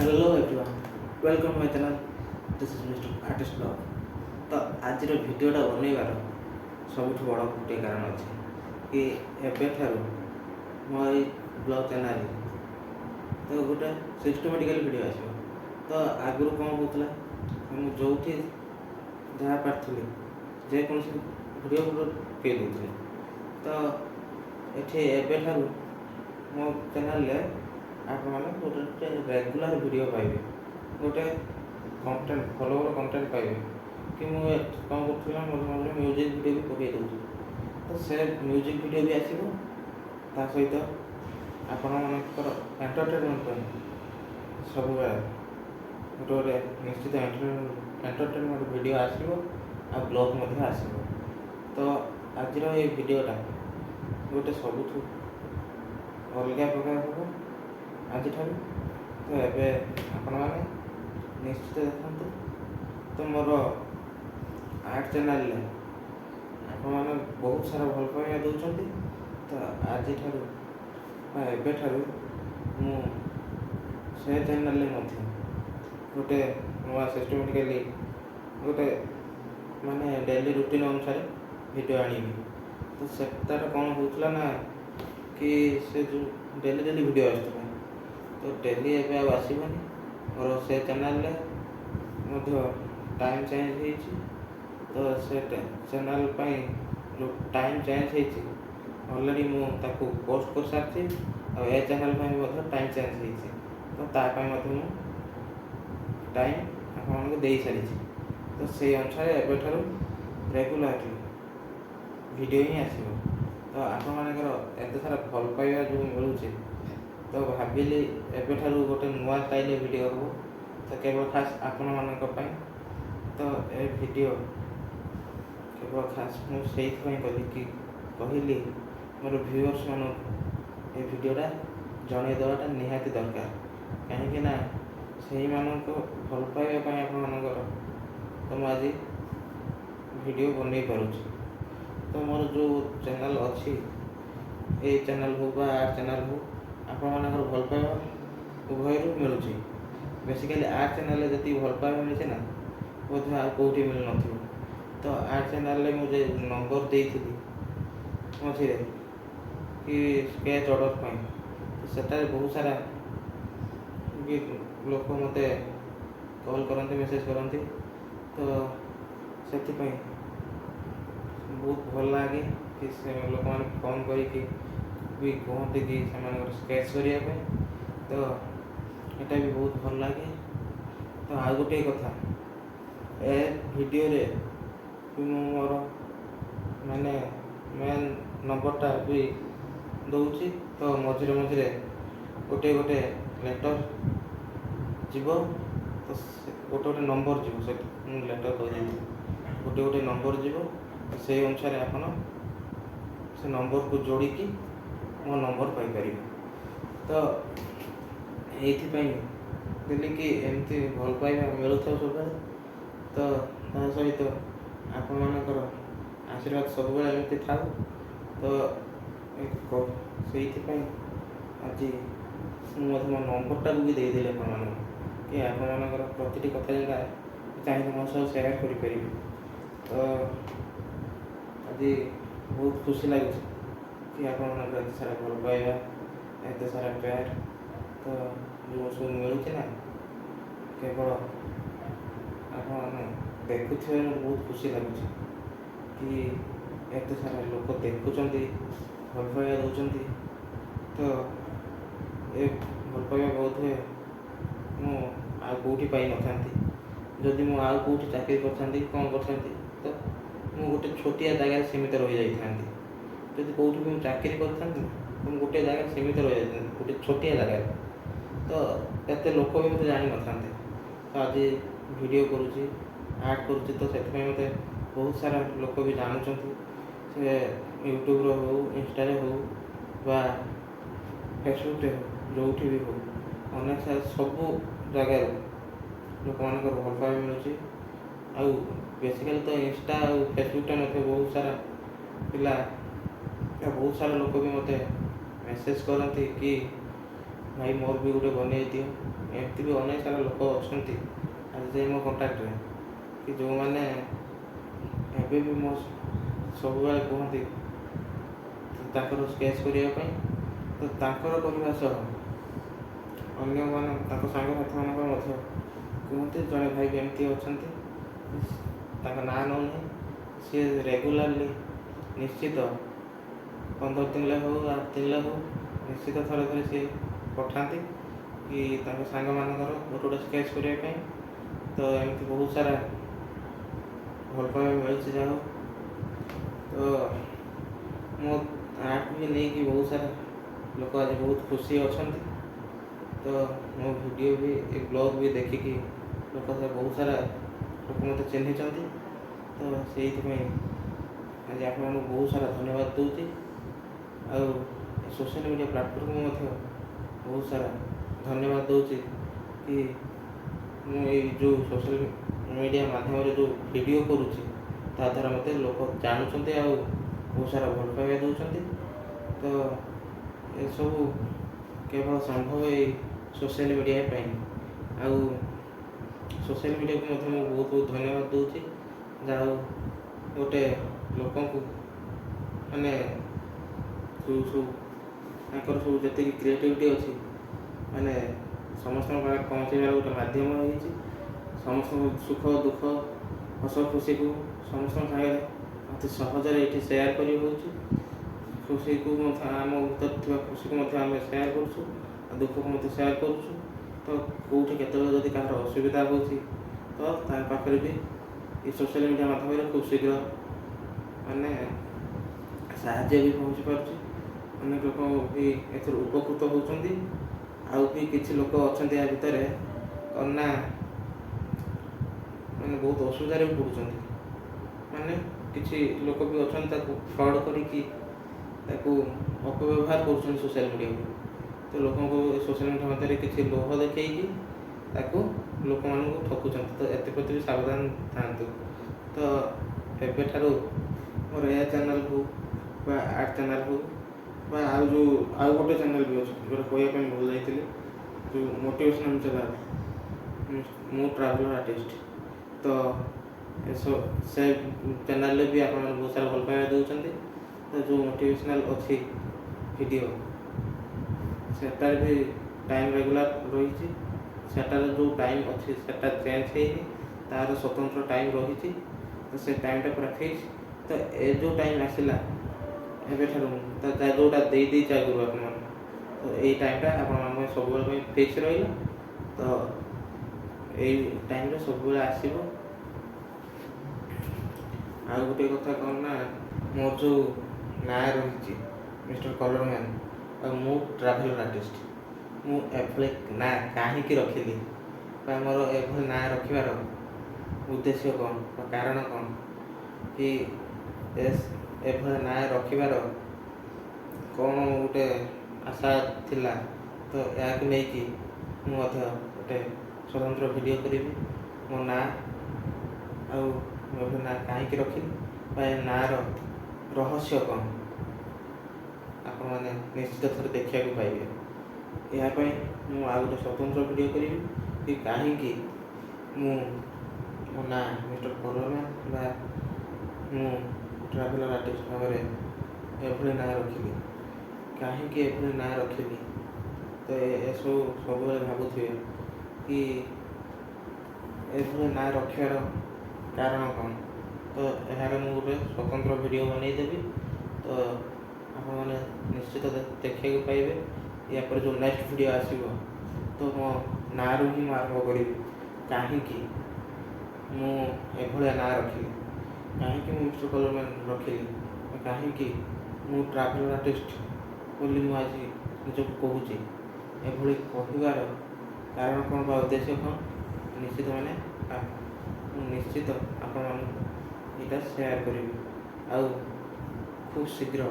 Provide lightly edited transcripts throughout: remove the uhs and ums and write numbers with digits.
Hello everyone, welcome my channel. This is mister artist blog. तो आज भिडियोटा बनइबार सबुठ बड़ गोटे कारण अच्छे कि एबेठार मो ब्लॉग चैनल तो गोटे सिस्टमेटिकल वीडियो आसो। तो आगु कौन होता मुझे जो जहाँ पार्थी जेकोसी वीडियो पकई दूसरे। तो ये एबेठार मो चैनल आप गोटे रेगुलर वीडियो पाइबे, गोटे कंटेंट फॉलोवर कंटेंट पाइबे कि मुझे कौन कर मजे म्यूजिक वीडियो भी पकई दूसरी। तो से म्यूजिक वीडियो भी आसो ता सहित आपण मानकर एंटरटेनमेंट सब गोटे गोटे निश्चित एंटरटेनमेंट वीडियो आसो आ ब्लॉग मध्य आसो। तो आज ये वीडियोटा गोटे सबुठ अलग प्रकार हम आज तो ये आपण मैंने निश्चित देखते। तो मोर आर्ट चैनल आपण मैंने बहुत सारा भल पाइबा दौरान। तो आज एबेठार से चैनल गोटे नुआ सिस्टमेटिकली गोटे माने डेली रूटीन अनुसार वीडियो आनी। तो सेटार कौन होता ना कि से जो डेली डेली वीडियो आसता तो डेली एवं आसबनी और से चैनल टाइम चेंज हो। तो से चैनल जो टाइम चेंज हो ऑलरेडी मुझे पोस्ट कर सारी और ए चैनल टाइम चेंज हो। तो ताकि टाइम आपको दे सारी। तो से अनुसार एबेठार रेगुलरली वीडियो ही आसो। तो आपण मानकर एत सारा भल पाइबा जो मिलूँ तो भाविली एबेठार गोटे नुआ स्टाइल वीडियो हो। तो केवल खास आपण मान तो ए वीडियो केवल खास मुझे कली कि कहली मोर व्यूअर्स मान ये वीडियोटा जन देवाटा निहाती दरकार कहीं से भल पाइबा आपणकर तो मुझे वीडियो बन पारुची। तो मोर जो चैनल अच्छी ये चैनल हो बा आर्ट चैनल हो आप भल पाइबा उभय मिलूँ। बेसिकली आर्ट चैनल जी भल पाइबा मिले ना बोधे आ कौटी मिल न। तो आर्ट चैनल मुझे नंबर दे मझे कि स्केच ऑर्डर पाई तो सेटारे बहुत सारा लोक मत कॉल करते मेसेज करते। तो से बहुत भल लगे कि लोक मैंने फोन करके कहते कि स्केच करने। तो यहाँ भी बहुत भल लगे। तो आ गोटे कथा ए वीडियो रे मोर माने मेन नंबरटा भी दूसरी। तो मझे मझे गोटे गोटे लेटर जीव। तो गोटे गोटे नंबर जीव से लेटर कही गोटे गोटे नंबर जीव। तो से अनुसार आपन से नंबर को जोड़ी मो नंबर पाइपर। तो ये दिल्ली कि एमती भल पाइबा मिलू सब। तो सहित आप मानकर आशीर्वाद सब एमती था। तो से आज मुझे मो नंबरटा भी देदेली आप कि आपर प्रति कथा जगह चाहिए मो सब सेयार करें। तो आज बहुत खुशी लगे कि आप सारा भल पाइबा एत सारा प्यार तो जो सब मिलूँ ना केवल आप देखु बहुत खुशी लगुच कि एत सारा लोक देखुं भल पाइबा दौरान। तो ये भल पाइबा बहुत हुए मुझे पाई न था जदि मुझे आउ कौटी चाकरी कौन कर तो मुझे गोटे छोटिया जगह सीमित रही जाती। जब कौटी भी चाकरी कर गोटे जगह सीमित रही जाती गोटे छोटिया जगह। तो एत लोक भी मत जान न था। तो आज वीडियो करुँची आर्ट करुँची तो से मत बहुत सारा लोक भी जानूँ से यूट्यूब हो इंस्टा हो बा फेसबुक हो जो भी हो अनेक सारा सब जगार लोक मान भल पाइबा मिलूँ। आ बेसिकली तो इंस्टा और फेसबुकटा मत बहुत सारा पिला बहुत सारा लोक भी मत मेसेज करती कि ଭାଇ ମୋର ବି ଗୋଟେ ବନେଇ ଦିଅ। ଏମିତି ବି ଅନେକ ସାରା ଲୋକ ଅଛନ୍ତି ଆଜି ଯାଇ ମୋ କଣ୍ଟାକ୍ଟରେ, କି ଯେଉଁମାନେ ଏବେ ବି ମୋ ସବୁବେଳେ କୁହନ୍ତି ତାଙ୍କର ସ୍କେଚ୍ କରିବା ପାଇଁ। ତ ତାଙ୍କର କରିବା ସହ ଅନ୍ୟମାନେ ତାଙ୍କ ସାଙ୍ଗସାଥିମାନଙ୍କର ମଧ୍ୟ କୁହନ୍ତି ଜଣେ ଭାଇ ବି ଏମିତି ଅଛନ୍ତି, ତାଙ୍କ ନାଁ ନେଉନି, ସିଏ ରେଗୁଲାରଲି ନିଶ୍ଚିତ 15 ଦିନରେ ହଉ 8 ଦିନରେ ହଉ ନିଶ୍ଚିତ ଥରେ ଥରେ ସିଏ ପଠାନ୍ତି କି ତାଙ୍କ ସାଙ୍ଗମାନଙ୍କର ଗୋଟେ ଗୋଟେ ସ୍କେଚ୍ କରିବା ପାଇଁ। ତ ଏମିତି ବହୁତ ସାରା ଭଲ ପାଇବା ମିଳୁଛି ଯାହା ହଉ। ତ ମୋ ଆର୍ଟ ବି ନେଇକି ବହୁତ ସାରା ଲୋକ ଆଜି ବହୁତ ଖୁସି ଅଛନ୍ତି। ତ ମୋ ଭିଡ଼ିଓ ବି ଏ ବ୍ଲଗ୍ ବି ଦେଖିକି ଲୋକ ବହୁତ ସାରା ଲୋକ ମୋତେ ଚିହ୍ନିଛନ୍ତି। ତ ସେଇଥିପାଇଁ ଆଜି ଆପଣମାନଙ୍କୁ ବହୁତ ସାରା ଧନ୍ୟବାଦ ଦେଉଛି। ଆଉ ସୋସିଆଲ୍ ମିଡ଼ିଆ ପ୍ଲାଟଫର୍ମକୁ ମଧ୍ୟ ବହୁତ ସାରା ଧନ୍ୟବାଦ ଦେଉଛି କି ମୁଁ ଏଇ ଯେଉଁ ସୋସିଆଲ୍ ମିଡ଼ିଆ ମାଧ୍ୟମରେ ଯେଉଁ ଭିଡ଼ିଓ କରୁଛି ତା ଦ୍ୱାରା ମୋତେ ଲୋକ ଜାଣୁଛନ୍ତି ଆଉ ବହୁତ ସାରା ଭଲ ପାଇବା ଦେଉଛନ୍ତି। ତ ଏସବୁ କେବଳ ସମ୍ଭବ ଏଇ ସୋସିଆଲ୍ ମିଡ଼ିଆ ପାଇଁ। ଆଉ ସୋସିଆଲ୍ ମିଡ଼ିଆକୁ ମଧ୍ୟ ମୁଁ ବହୁତ ବହୁତ ଧନ୍ୟବାଦ ଦେଉଛି, ଯାହା ହଉ ଗୋଟେ ଲୋକଙ୍କୁ ମାନେ ସବୁ ତାଙ୍କର ସବୁ ଯେତିକି କ୍ରିଏଟିଭିଟି ଅଛି ମାନେ ସମସ୍ତଙ୍କ ପାଖରେ ପହଞ୍ଚାଇବାର ଗୋଟେ ମାଧ୍ୟମ ହେଇଛି। ସମସ୍ତଙ୍କ ସୁଖ ଦୁଃଖ ହସ ଖୁସିକୁ ସମସ୍ତଙ୍କ ସାଙ୍ଗରେ ଅତି ସହଜରେ ଏଇଠି ସେୟାର କରି ହେଉଛି। ଖୁସିକୁ ମଧ୍ୟ ଆମ ଭିତରେ ଥିବା ଖୁସିକୁ ମଧ୍ୟ ଆମେ ସେୟାର କରୁଛୁ, ଆଉ ଦୁଃଖକୁ ମଧ୍ୟ ସେୟାର କରୁଛୁ। ତ କେଉଁଠି କେତେବେଳେ ଯଦି କାହାର ଅସୁବିଧା ହେଉଛି ତ ତା ପାଖରେ ବି ଏ ସୋସିଆଲ୍ ମିଡ଼ିଆ ମାଧ୍ୟମରେ ଖୁବ୍ ଶୀଘ୍ର ମାନେ ସାହାଯ୍ୟ ବି ପହଞ୍ଚି ପାରୁଛି। ଅନେକ ଲୋକ ବି ଏଥିରୁ ଉପକୃତ ହେଉଛନ୍ତି। ଆଉ ବି କିଛି ଲୋକ ଅଛନ୍ତି ୟା ଭିତରେ କ'ଣ ନା ମାନେ ବହୁତ ଅସୁବିଧାରେ ବି ପଡ଼ୁଛନ୍ତି। ମାନେ କିଛି ଲୋକ ବି ଅଛନ୍ତି ତାକୁ ଫ୍ରଡ଼୍ କରିକି ତାକୁ ଅପବ୍ୟବହାର କରୁଛନ୍ତି ସୋସିଆଲ୍ ମିଡ଼ିଆକୁ। ତ ଲୋକଙ୍କୁ ସୋସିଆଲ୍ ମିଡ଼ିଆ ମଧ୍ୟରେ କିଛି ଲୋଭ ଦେଖେଇକି ତାକୁ ଲୋକମାନଙ୍କୁ ଠକୁଛନ୍ତି। ତ ଏଥିପ୍ରତି ବି ସାବଧାନ ଥାଆନ୍ତୁ। ତ ଏବେଠାରୁ ମୋର ଏ ଚ୍ୟାନେଲ୍ ହଉ ବା ଆର୍ଟ ଚ୍ୟାନେଲ୍ ହଉ ବା ଆଉ ଗୋଟେ ଚ୍ୟାନେଲ୍ ବି ଅଛି ଯେଉଁଟା କହିବା ପାଇଁ ଭୁଲ ଯାଇଥିଲି, ଯେଉଁ ମୋଟିଭେସନାଲ୍ ଚ୍ୟାନେଲ୍ ମୁଁ ଟ୍ରାଭେଲର୍ ଆର୍ଟିଷ୍ଟ। ତ ସେ ଚ୍ୟାନେଲ୍ରେ ବି ଆପଣମାନେ ବହୁତ ସାରା ଭଲ ପାଇବା ଦେଉଛନ୍ତି। ତ ଯେଉଁ ମୋଟିଭେସନାଲ୍ ଅଛି ଭିଡ଼ିଓ ସେଟାରେ ବି ଟାଇମ୍ ରେଗୁଲାର ରହିଛି। ସେଟାର ଯେଉଁ ଟାଇମ୍ ଅଛି ସେଟା ଚେଞ୍ଜ ହେଇନି, ତା'ର ସ୍ୱତନ୍ତ୍ର ଟାଇମ୍ ରହିଛି। ତ ସେ ଟାଇମ୍ଟା ପୁରା ଫିକ୍ସ। ତ ଏ ଯେଉଁ ଟାଇମ୍ ଆସିଲା ଏବେଠାରୁ ତ ଯେଉଁଟା ଦେଇଛି ଆଗରୁ ଆପଣମାନେ, ତ ଏଇ ଟାଇମ୍ଟା ଆପଣମାନଙ୍କ ପାଇଁ ସବୁବେଳେ ପାଇଁ ଫିକ୍ସ ରହିଲା। ତ ଏଇ ଟାଇମ୍ରେ ସବୁବେଳେ ଆସିବ। ଆଉ ଗୋଟେ କଥା କ'ଣ ନା ମୋର ଯେଉଁ ନାଁ ରହିଛି ମିଷ୍ଟର କଲର୍ ମ୍ୟାନ୍ ଆଉ ମୁଁ ଟ୍ରାଭେଲର୍ ଆର୍ଟିଷ୍ଟ, ମୁଁ ଏଭଳି ନାଁ କାହିଁକି ରଖିଲି ବା ମୋର ଏଭଳି ନାଁ ରଖିବାର ଉଦ୍ଦେଶ୍ୟ କ'ଣ ବା କାରଣ କ'ଣ, କି ଏଭଳି ନାଁ ରଖିବାର କ'ଣ ଗୋଟେ ଆଶା ଥିଲା। ତ ଏହାକୁ ନେଇକି ମୁଁ ମଧ୍ୟ ଗୋଟେ ସ୍ୱତନ୍ତ୍ର ଭିଡ଼ିଓ କରିବି ମୋ ନାଁ ଆଉ ମୁଁ ଏ ନାଁ କାହିଁକି ରଖିଲି ବା ଏ ନାଁର ରହସ୍ୟ କ'ଣ ଆପଣମାନେ ନିଶ୍ଚିତ ଥରେ ଦେଖିବାକୁ ପାଇବେ। ଏହା ପାଇଁ ମୁଁ ଆଉ ଗୋଟେ ସ୍ୱତନ୍ତ୍ର ଭିଡ଼ିଓ କରିବି କି କାହିଁକି ମୁଁ ମୋ ନାଁ ମିଷ୍ଟର କଲର୍ ମ୍ୟାନ୍ ବା ମୁଁ ଟ୍ରାଭେଲର୍ ଆର୍ଟିଷ୍ଟ ଭାବରେ ଏଭଳି ନାଁ ରଖିଲି, କାହିଁକି ଏଭଳି ନାଁ ରଖିଲି। ତ ଏସବୁ ସବୁବେଳେ ଭାବୁଥିବେ କି ଏଭଳି ନାଁ ରଖିବାର କାରଣ କ'ଣ। ତ ଏହାର ମୁଁ ଗୋଟେ ସ୍ୱତନ୍ତ୍ର ଭିଡ଼ିଓ ବନେଇଦେବି। ତ ଆପଣମାନେ ନିଶ୍ଚିତ ଦେଖିବାକୁ ପାଇବେ। ୟା ପରେ ଯେଉଁ ନେକ୍ସଟ ଭିଡ଼ିଓ ଆସିବ ତ ମୋ ନାଁରୁ ହିଁ ମୁଁ ଆରମ୍ଭ କରିବି, କାହିଁକି ମୁଁ ଏଭଳିଆ ନାଁ ରଖିଲି, କାହିଁକି ମୁଁ ମିଷ୍ଟର କଲର୍ ମ୍ୟାନ୍ ରଖିଲି, କାହିଁକି ମୁଁ ଟ୍ରାଭେଲର୍ ଆର୍ଟିଷ୍ଟ ବୋଲି ମୁଁ ଆଜି ନିଜକୁ କହୁଛି। ଏଭଳି କହିବାର କାରଣ କ'ଣ ବା ଉଦ୍ଦେଶ୍ୟ କ'ଣ ନିଶ୍ଚିତ ମୁଁ ନିଶ୍ଚିତ ଆପଣମାନଙ୍କୁ ଏଇଟା ସେୟାର କରିବି। ଆଉ ଖୁବ୍ ଶୀଘ୍ର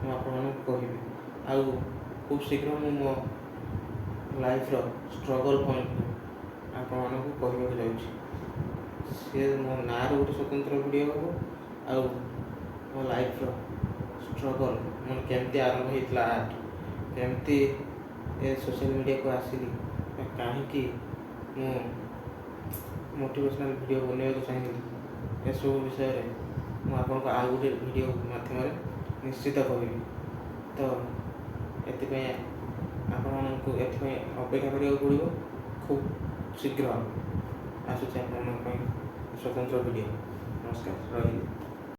ମୁଁ ଆପଣମାନଙ୍କୁ କହିବି। ଆଉ ଖୁବ୍ ଶୀଘ୍ର ମୁଁ ମୋ ଲାଇଫ୍ର ଷ୍ଟ୍ରଗଲ୍ ପଏଣ୍ଟ ଆପଣମାନଙ୍କୁ କହିବାକୁ ଯାଉଛି। ସିଏ ମୋ ନାଁର ଗୋଟେ ସ୍ୱତନ୍ତ୍ର ଭିଡ଼ିଓ ହେବ ଆଉ ମୋ ଲାଇଫ୍ର ଷ୍ଟ୍ରଗଲ୍ ମାନେ କେମିତି ଆରମ୍ଭ ହେଇଥିଲା ଆର୍ଟ, କେମିତି ଏ ସୋସିଆଲ ମିଡ଼ିଆକୁ ଆସିଲି କାହିଁକି ମୁଁ ମୋଟିଭେସନାଲ୍ ଭିଡ଼ିଓ ବନେଇବାକୁ ଚାହିଁଲି ଏସବୁ ବିଷୟରେ ମୁଁ ଆପଣଙ୍କୁ ଆଉ ଗୋଟେ ଭିଡ଼ିଓ ମାଧ୍ୟମରେ ନିଶ୍ଚିତ କହିବି। ତ ଏଥିପାଇଁ ଆପଣଙ୍କୁ ଏଥିପାଇଁ ଅପେକ୍ଷା କରିବାକୁ ପଡ଼ିବ। ଖୁବ୍ ଶୀଘ୍ର ଆସୁଛି ଆପଣଙ୍କ ପାଇଁ ସ୍ୱତନ୍ତ୍ର ଭିଡ଼ିଓ। ନମସ୍କାର, ରହିଲି।